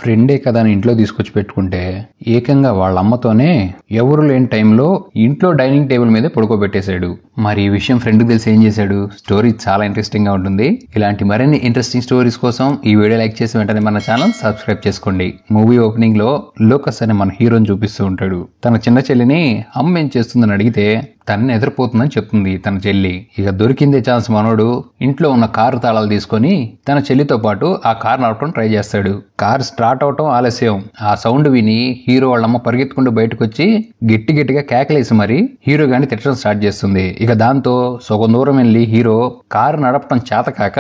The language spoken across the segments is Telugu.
ఫ్రెండే కదా అని ఇంట్లో తీసుకొచ్చి పెట్టుకుంటే ఏకంగా వాళ్ళ అమ్మతోనే ఎవరు లేని టైంలో ఇంట్లో డైనింగ్ టేబుల్ మీద పడుకోబెట్టేశాడు. మరి ఈ విషయం ఫ్రెండ్కి తెలిసి ఏం చేశాడు? స్టోరీ చాలా ఇంట్రెస్టింగ్ గా ఉంటుంది. ఇలాంటి మరిన్ని ఇంట్రెస్టింగ్ స్టోరీస్ కోసం ఈ వీడియో లైక్ చేసి వెంటనే మన ఛానల్ సబ్స్క్రైబ్ చేసుకోండి. మూవీ ఓపెనింగ్ లో లోకస్ అనే మన హీరోని చూపిస్తూ ఉంటాడు. తన చిన్న చెల్లిని అమ్మ ఏం చేస్తుందని అడిగితే తనని ఎదురుపోతుందని చెప్తుంది తన చెల్లి. ఇక దొరికిందే ఛాన్స్ మనోడు ఇంట్లో ఉన్న కారు తాళాలు తీసుకొని తన చెల్లితో పాటు ఆ కార్ నడపడం ట్రై చేస్తాడు. కార్ స్టార్ట్ అవటం ఆలస్యం. ఆ సౌండ్ విని హీరో వాళ్ళమ్మ పరిగెత్తుకుంటూ బయటకు వచ్చి గట్టిగా కేకలేసి మరి హీరో గాని తిట్టడం స్టార్ట్ చేస్తుంది. ఇక దాంతో సగం దూరం వెళ్ళి హీరో కారు నడపడం చేతకాక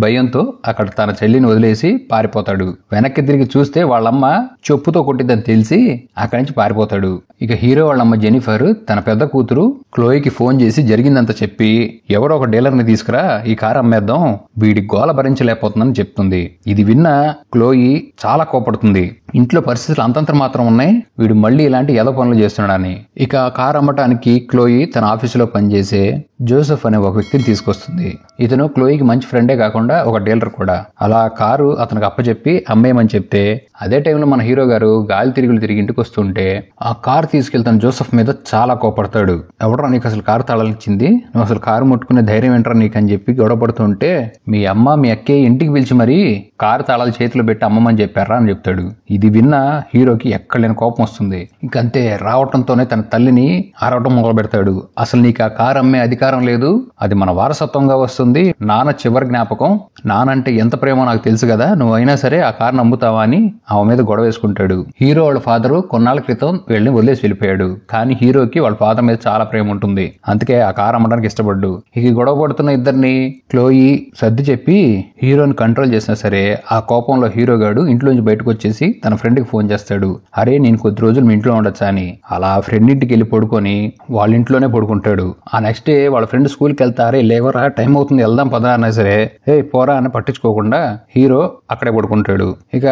భయంతో అక్కడ తన చెల్లిని వదిలేసి పారిపోతాడు. వెనక్కి తిరిగి చూస్తే వాళ్ళమ్మ చెప్పుతో కొట్టిద్దని తెలిసి అక్కడి నుంచి పారిపోతాడు. ఇక హీరో వాళ్ళమ్మ జెనిఫర్ తన పెద్ద కూతురు క్లోయికి ఫోన్ చేసి జరిగిందంతా చెప్పి ఎవడో ఒక డీలర్ని తీసుకురా ఈ కారు అమ్మేద్దాం, వీడి గోల భరించలేకపోతుందని చెప్తుంది. ఇది విన్న క్లోయి చాలా కోపడుతుంది. ఇంట్లో పరిస్థితులు అంతంత మాత్రం ఉన్నాయి, వీడు మళ్ళీ ఇలాంటి ఏదో పనులు చేస్తున్నాడని. ఇక కారు అమ్మటానికి క్లోయి తన ఆఫీసులో పనిచేసే జోసెఫ్ అనే ఒక వ్యక్తిని తీసుకొస్తుంది. ఇతను క్లోయికి మంచి ఫ్రెండే కాకుండా ఒక డీలర్ కూడా. అలా కారు అతనికి అప్పచెప్పి అమ్మేయమని చెప్తే అదే టైంలో మన హీరో గారు గాలి తిరిగి ఇంటికి వస్తుంటే ఆ కారు తీసుకెళ్తాను జోసెఫ్ మీద చాలా కోపడతాడు. ఎవడరా నీకు అసలు కారు తాళాలు ఇచ్చింది, నువ్వు అసలు కారు ముట్టుకునే ధైర్యం ఏంట్రా నీకు అని చెప్పి గొడవపడుతుంటే మీ అమ్మ మీ అక్కే ఇంటికి పిలిచి మరీ కారు తాళాలు చేతిలో పెట్టి అమ్మమని చెప్పారా అని చెప్తాడు. ఇది విన్న హీరోకి ఎక్కడలేని కోపం వస్తుంది. ఇంకంతే రావటంతోనే తన తల్లిని ఆరవటం మొదలు పెడతాడు. అసలు నీకు ఆ కారు అమ్మే అధికారం లేదు, అది మన వారసత్వంగా వస్తుంది, నాన్న చివరి జ్ఞాపకం, నానంటే ఎంత ప్రేమో నాకు తెలుసు కదా, నువ్వు అయినా సరే ఆ కారును అమ్ముతావా అని ఆమె మీద గొడవ వేసుకుంటాడు. హీరో వాళ్ళ ఫాదరు కొన్నాళ్ళ క్రితం వీళ్ళని వదిలేసి వెళ్ళిపోయాడు. కానీ హీరోకి వాళ్ళ ఫాదర్ మీద చాలా ప్రేమ ఉంటుంది, అందుకే ఆ కారు అమ్మడానికి ఇష్టపడ్డు. ఇక గొడవ పడుతున్న ఇద్దరిని క్లోయి సర్ది చెప్పి హీరోని కంట్రోల్ చేసినా సరే ఆ కోపంలో హీరో గాడు ఇంట్లోంచి బయటకు వచ్చేసి తన ఫ్రెండ్ కి ఫోన్ చేస్తాడు. అరే నేను కొద్ది రోజులు మీ ఇంట్లో ఉండొచ్చా అని. అలా ఫ్రెండ్ ఇంటికి వెళ్ళి పడుకొని వాళ్ళ ఇంట్లోనే పడుకుంటాడు. ఆ నెక్స్ట్ డే వాళ్ళ ఫ్రెండ్ స్కూల్కి వెళ్తారే లేవరా టైం అవుతుంది వెళ్దాం పదా అన్నా సరే ఏ పోరా అని పట్టించుకోకుండా హీరో అక్కడే పడుకుంటాడు. ఇక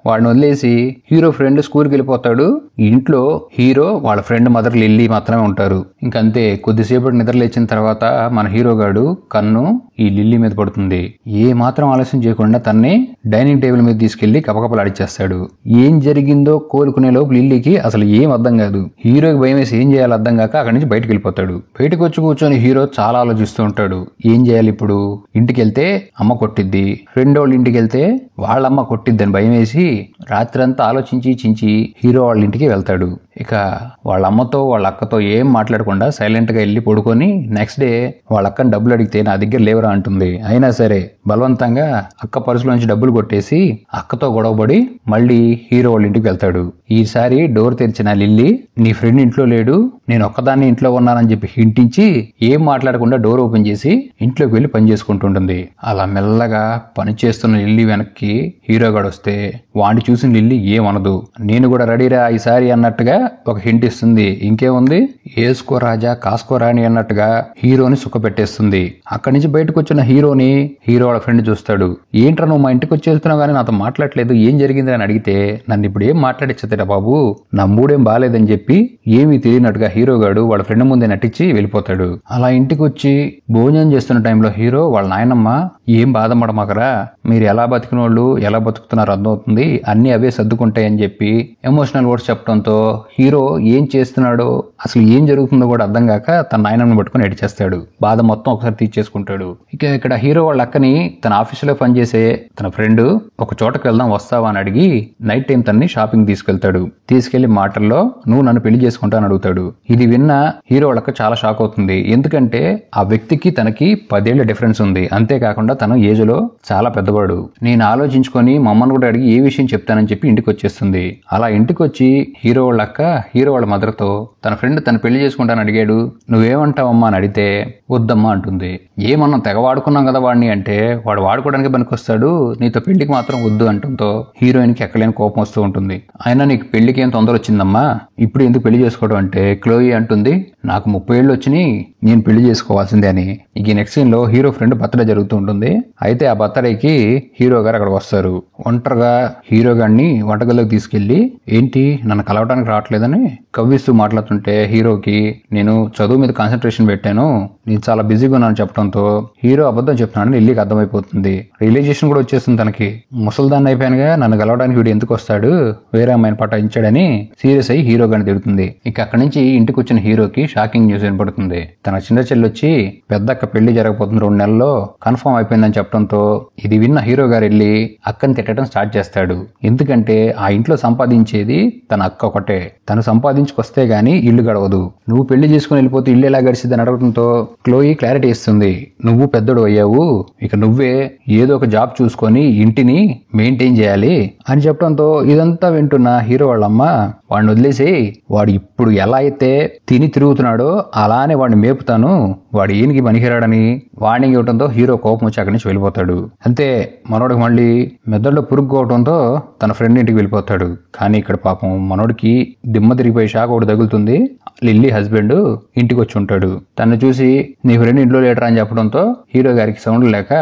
వాడిని వదిలేసి హీరో ఫ్రెండ్ స్కూల్కి వెళ్ళిపోతాడు. ఇంట్లో హీరో వాళ్ళ ఫ్రెండ్ మదర్ లిల్లీ మాత్రమే ఉంటారు. ఇంకంతే కొద్దిసేపటి నిద్ర లేచిన తర్వాత మన హీరో గాడు కన్ను ఈ లిల్లీ మీద పడుతుంది. ఏ మాత్రం ఆలస్యం చేయకుండా తన్ని డైనింగ్ టేబుల్ మీద తీసుకెళ్లి కపకపలు అడిచేస్తాడు. ఏం జరిగిందో కోలుకునే లోపు లిల్లీకి అసలు ఏం అర్థం కాదు. హీరోకి భయం వేసి ఏం చేయాలో అర్థం కాక అక్కడి నుంచి బయటకు వెళ్ళిపోతాడు. బయటకు వచ్చి కూర్చొని హీరో చాలా ఆలోచిస్తూ ఉంటాడు. ఏం చేయాలి ఇప్పుడు? ఇంటికి వెళ్తే అమ్మ కొట్టిద్ది, ఫ్రెండ్ వాళ్ళ ఇంటికి వెళ్తే వాళ్ళమ్మ కొట్టిద్దని భయం వేసి రాత్రంతా ఆలోచించి హీరో వాళ్ళ ఇంటికి వెళ్తాడు. ఇక వాళ్ళ అమ్మతో వాళ్ళ అక్కతో ఏం మాట్లాడకుండా సైలెంట్ గా వెళ్ళి పడుకొని నెక్స్ట్ డే వాళ్ళ అక్కని డబ్బులు అడిగితే నా దగ్గర లేవరా అంటుంది. అయినా సరే బలవంతంగా అక్క పర్సులోంచి డబ్బులు కొట్టేసి అక్కతో గొడవపడి మళ్ళీ హీరో వాళ్ళ ఇంటికి వెళ్తాడు. ఈసారి డోర్ తెరిచిన లిల్లీ నీ ఫ్రెండ్ ఇంట్లో లేడు, నేను ఒక్కదాన్ని ఇంట్లో ఉన్నానని చెప్పి హింటించి ఏం మాట్లాడకుండా డోర్ ఓపెన్ చేసి ఇంట్లోకి వెళ్ళి పని చేసుకుంటుంటుంది. అలా మెల్లగా పని చేస్తున్న లిల్లీ వెనక్కి హీరో గాడు వస్తే వాడిని చూసిన లిల్లీ ఏమనదు. నేను కూడా రెడీరా ఈసారి అన్నట్టుగా ఒక హింట్ ఇస్తుంది. ఇంకేముంది ఏసుకో రాజా కాసుకో రాణి అన్నట్టుగా హీరోని సుఖపెట్టేస్తుంది. అక్కడి నుంచి బయటకు వచ్చిన హీరోని హీరో వాళ్ళ ఫ్రెండ్ చూస్తాడు. ఏంట్రా నువ్వు మా ఇంటికి వచ్చి వెళ్తున్నావు కానీ నాతో మాట్లాడలేదు, ఏం జరిగింది అని అడిగితే నన్ను ఇప్పుడు ఏం మాట్లాడిచ్చా బాబు, నా మూడేం బాగాలేదని చెప్పి ఏమీ తెలియనట్టుగా హీరో గాడు వాళ్ళ ఫ్రెండ్ ముందే నటించి వెళ్ళిపోతాడు. అలా ఇంటికి వచ్చి భోజనం చేస్తున్న టైంలో హీరో వాళ్ళ నాయనమ్మ ఏం బాధపడమాకరా, మీరు ఎలా బతికిన వాళ్ళు ఎలా బతుకుతున్నారు అర్థమవుతుంది, అన్ని అవే సర్దుకుంటాయని చెప్పి ఎమోషనల్ వర్డ్స్ చెప్పడంతో హీరో ఏం చేస్తున్నాడో అసలు ఏం జరుగుతుందో కూడా అర్థం కాక తన నాయనమ్మని పట్టుకుని ఎడిచేస్తాడు. బాధ మొత్తం ఒకసారి తీర్చేసుకుంటాడు. ఇక ఇక్కడ హీరో వాళ్ళ అక్కని తన ఆఫీసులో పనిచేసే తన ఫ్రెండ్ ఒక చోటకు వెళ్దాం వస్తావా అని అడిగి నైట్ టైం తనని షాపింగ్ తీసుకెళ్తాడు. తీసుకెళ్లి మాటల్లో నువ్వు నన్ను పెళ్లి చేసుకుంటా అని అడుగుతాడు. ఇది విన్న హీరో వాళ్ళకి చాలా షాక్ అవుతుంది. ఎందుకంటే ఆ వ్యక్తికి తనకి 10 ఏళ్ల డిఫరెన్స్ ఉంది. అంతేకాకుండా తను ఏజ్ లో చాలా పెద్దవాడు. నేను ఆలోచించుకొని మా అమ్మను కూడా అడిగి ఏ విషయం చెప్తానని చెప్పి ఇంటికి వచ్చేస్తుంది. అలా ఇంటికి వచ్చి హీరో వాళ్ళ అక్క హీరో వాళ్ళ మదర్తో తన ఫ్రెండ్ తను పెళ్లి చేసుకుంటానని అడిగాడు, నువ్వేమంటావమ్మా అని అడిగితే వద్దమ్మా అంటుంది. ఏమన్నా తెగ వాడుకున్నాం కదా వాడిని అంటే వాడు వాడుకోవడానికి పనికొస్తాడు, నీతో పెళ్లికి మాత్రం వద్దు అంటుందో హీరోయిన్ కి ఎక్కలేని కోపం వస్తూ ఉంటుంది. అయినా నీకు పెళ్లికి ఏం తొందర వచ్చిందమ్మా, ఇప్పుడు ఎందుకు పెళ్లి చేసుకోవడం అంటే క్లోయి అంటుంది, నాకు 30 ఏళ్ళు వచ్చినాయి, నేను పెళ్లి చేసుకోవాల్సిందే అని. ఇక నెక్స్ట్ సీన్ లో హీరో ఫ్రెండ్ బర్త్డే జరుగుతూ ఉంటుంది. అయితే ఆ బర్త్డేకి హీరో గారు అక్కడికి వస్తారు. ఒంటరిగా హీరో గారిని వంటగదిలోకి తీసుకెళ్లి ఏంటి నన్ను కలవడానికి రావట్లేదని కవ్విస్తూ మాట్లాడుతుంటే హీరోకి నేను చదువు మీద కాన్సన్ట్రేషన్ పెట్టాను, నేను చాలా బిజీగా ఉన్నాను చెప్పడంతో హీరో అబద్ధం చెప్తున్నాడని లిల్లీకి అర్థమైపోతుంది. రియలైజేషన్ కూడా వచ్చేస్తుంది తనకి. ముసల్దాన్ని అయిపోయానుగా, నన్ను కలవడానికి వీడు ఎందుకు వస్తాడు, వేరే అమ్మాయిని పటాయించాడని సీరియస్ అయ్యి హీరో గారిని తిడుతుంది. ఇక అక్కడి నుంచి ఇంటికి వచ్చిన హీరోకి షాకింగ్ న్యూస్ వినపడుతుంది. తన చిన్న చెల్లి వచ్చి పెద్దక్క పెళ్లి జరగబోతుంది 2 నెలల్లో కన్ఫర్మ్ అయిపోయిందని చెప్పడంతో ఇది విన్న హీరో గారు వెళ్ళి అక్కని తిట్టడం స్టార్ట్ చేస్తాడు. ఎందుకంటే ఆ ఇంట్లో సంపాదించేది తన అక్క ఒకటే, తను సంపాదించుకొస్తే గానీ ఇల్లు గడవదు, నువ్వు పెళ్లి చేసుకుని వెళ్ళిపోతే ఇల్లు ఎలా గడిచిద్ది అని అడగడంతో క్లోయి క్లారిటీ ఇస్తుంది. నువ్వు పెద్దడు అయ్యావు, ఇక నువ్వే ఏదో ఒక జాబ్ చూసుకొని ఇంటిని మెయింటైన్ చేయాలి అని చెప్పడంతో ఇదంతా వింటున్న హీరో వాళ్ళమ్మ వాడిని వదిలేసి వాడు ఇప్పుడు ఎలా అయితే తిని తిరుగుతున్నాడో అలానే వాడిని మేపుతాను, వాడు ఈయనకి పనికిరాడని వార్నింగ్ ఇవ్వడంతో హీరో కోపం వచ్చి అక్కడి నుంచి వెళ్ళిపోతాడు. అంతే మనోడికి మళ్ళీ మెదడులో పురుగు కోవడంతో తన ఫ్రెండ్ ఇంటికి వెళ్ళిపోతాడు. కానీ ఇక్కడ పాపం మనోడికి దిమ్మ తిరిగిపోయి షాక్ ఒకటి తగులుతుంది. లిల్లీ హస్బెండ్ ఇంటికి వచ్చి ఉంటాడు. తను చూసి నీ ఫ్రెండ్ ఇంట్లో లేటరా అని చెప్పడంతో హీరో గారికి సౌండ్ లేక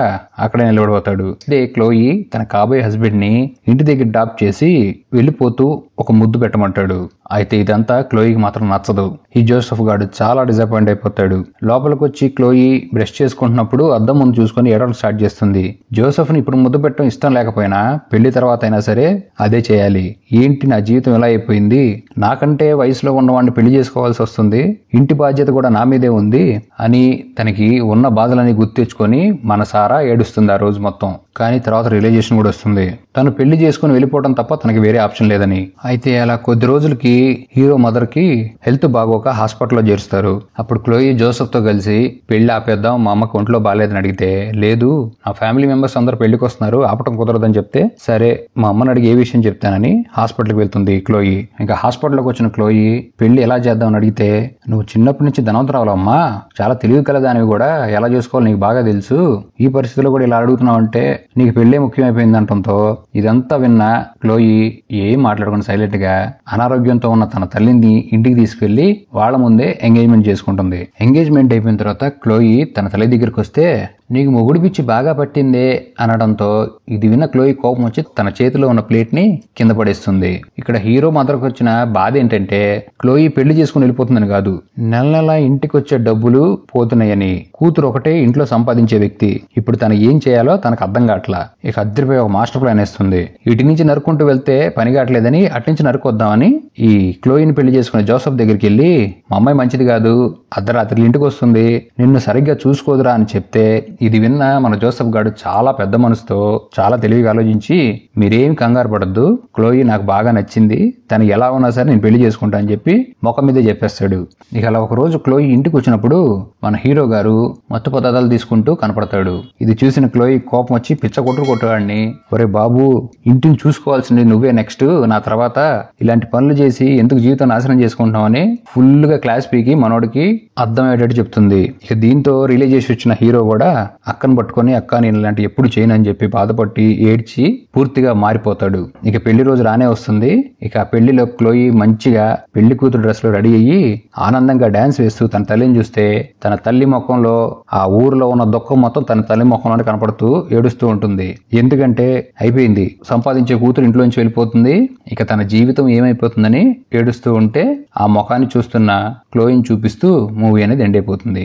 అక్కడే నిలబడిపోతాడు. ఇదే క్లోయి తన కాబోయే హస్బెండ్ ని ఇంటి దగ్గర డ్రాప్ చేసి వెళ్ళిపోతూ ఒక ముద్దు పెట్టమంటాడు. అయితే ఇదంతా క్లోయికి మాత్రం నచ్చదు. ఈ జోసెఫ్ గాడు చాలా డిసప్పాయింట్ అయిపోతాడు. లోపలికి వచ్చి క్లోయి బ్రష్ చేసుకుంటున్నప్పుడు అద్దం ముందు చూసుకొని ఏడవడం స్టార్ట్ చేస్తుంది. జోసెఫ్ ని ఇప్పుడు ముద్దు పెట్టడం ఇష్టం లేకపోయినా పెళ్లి తర్వాత అయినా సరే అదే చేయాలి. ఏంటి నా జీవితం ఎలా అయిపోయింది, నాకంటే వయసులో ఉన్నవాడిని పెళ్లి చేసుకోవాల్సి వస్తుంది, ఇంటి బాధ్యత కూడా నా మీదే ఉంది అని తనకి ఉన్న బాధలని గుర్తెచ్చుకొని మనసారా ఏడుస్తుంది ఆ రోజు మొత్తం. కానీ తర్వాత రియలైజేషన్ కూడా వస్తుంది, తను పెళ్లి చేసుకుని వెళ్ళిపోవడం తప్ప తనకి వేరే ఆప్షన్ లేదని. అయితే అలా కొద్ది రోజులకి హీరో మదర్ కి హెల్త్ బాగోక హాస్పిటల్లో చేరుస్తారు. అప్పుడు క్లోయి జోసెఫ్ తో కలిసి పెళ్లి ఆపేద్దాం, మా అమ్మకు ఒంట్లో బాగాలేదని అడిగితే లేదు నా ఫ్యామిలీ మెంబర్స్ అందరూ పెళ్లికి వస్తున్నారు, ఆపటం కుదరదని చెప్తే సరే మా అమ్మని అడిగి ఏ విషయం చెప్తానని హాస్పిటల్కి వెళ్తుంది క్లోయి. ఇంకా హాస్పిటల్కి వచ్చిన క్లోయి పెళ్లి ఎలా చేద్దామని అడిగితే నువ్వు చిన్నప్పటి నుంచి ధనవంతరావులమ్మా, చాలా తెలివి కలదానివి కూడా, ఎలా చేసుకోవాలి నీకు బాగా తెలుసు, ఈ పరిస్థితుల్లో కూడా ఇలా అడుగుతున్నావు అంటే నీకు పెళ్లే ముఖ్యమైపోయింది అంటంతో ఇదంతా విన్న క్లోయి ఏం మాట్లాడుకుని సైలెంట్ గా అనారోగ్యంతో ఉన్న తన తల్లిని ఇంటికి తీసుకెళ్లి వాళ్ళ ముందే ఎంగేజ్మెంట్ చేసుకుంటుంది. ఎంగేజ్మెంట్ అయిపోయిన తర్వాత క్లోయి తన తల్లి దగ్గరికి వస్తే నీకు మొగుడు పిచ్చి బాగా పట్టిందే అనడంతో ఇది విన్న క్లోయి కోపం వచ్చి తన చేతిలో ఉన్న ప్లేట్ ని కింద పడేస్తుంది. ఇక్కడ హీరో మదర్కి వచ్చిన బాధ ఏంటంటే క్లోయి పెళ్లి చేసుకుని వెళ్ళిపోతుందని కాదు, నెల నెల ఇంటికి వచ్చే డబ్బులు పోతున్నాయని. కూతురు ఒకటే ఇంట్లో సంపాదించే వ్యక్తి, ఇప్పుడు తను ఏం చేయాలో తనకు అర్థం కావట్లా. ఇక అద్దరిపోయి ఒక మాస్టర్ ప్లాన్ వేస్తుంది. ఇటు నుంచి నరుక్కుంటూ వెళ్తే పని కావట్లేదని అట్నుంచి నరుకొద్దామని ఈ క్లోయిని పెళ్లి చేసుకునే జోసెఫ్ దగ్గరికి వెళ్ళి మా అమ్మాయి మంచిది కాదు, అర్ధరాత్రి ఇంటికి వస్తుంది, నిన్ను సరిగ్గా చూసుకోదురా అని చెప్తే ఇది విన్న మన జోసెఫ్ గాడు చాలా పెద్ద మనసుతో చాలా తెలివిగా ఆలోచించి మీరేం కంగారు పడద్దు, క్లోయి నాకు బాగా నచ్చింది, తను ఎలా ఉన్నా సరే నేను పెళ్లి చేసుకుంటా అని చెప్పి ముఖం మీదే చెప్పేస్తాడు. ఇక అలా ఒక రోజు క్లోయి ఇంటికి వచ్చినప్పుడు మన హీరో గారు మత్తు పదార్థాలు తీసుకుంటూ కనపడతాడు. ఇది చూసిన క్లోయి కోపం వచ్చి పిచ్చ కొట్టువాడిని, ఒరే బాబు ఇంటిని చూసుకోవాల్సింది నువ్వే నెక్స్ట్, నా తర్వాత ఇలాంటి పనులు చేసి ఎందుకు జీవితం నాశనం చేసుకుంటామని ఫుల్ గా క్లాస్ పీకి మనోడికి అర్థమయ్యేటట్టు చెప్తుంది. ఇక దీంతో రిలీజ్ చేసి వచ్చిన హీరో కూడా అక్కను పట్టుకొని అక్క నేను ఇలాంటి ఎప్పుడు చేయను అని చెప్పి బాధపట్టి ఏడ్చి పూర్తిగా మారిపోతాడు. ఇక పెళ్లి రోజు రానే వస్తుంది. ఇక ఆ పెళ్లిలో క్లోయి మంచిగా పెళ్లి కూతురు డ్రెస్ లో రెడీ అయ్యి ఆనందంగా డాన్స్ వేస్తూ తన తల్లిని చూస్తే తన తల్లి ముఖంలో ఆ ఊర్లో ఉన్న దుఃఖం మొత్తం తన తల్లి ముఖంలోనే కనపడుతూ ఏడుస్తూ ఉంటుంది. ఎందుకంటే అయిపోయింది, సంపాదించే కూతురు ఇంట్లోంచి వెళ్ళిపోతుంది, ఇక తన జీవితం ఏమైపోతుందని ఏడుస్తూ ఉంటే ఆ ముఖాన్ని చూస్తున్న క్లోయిని చూపిస్తూ మూవీ అనేది ఎండ్ అయిపోతుంది.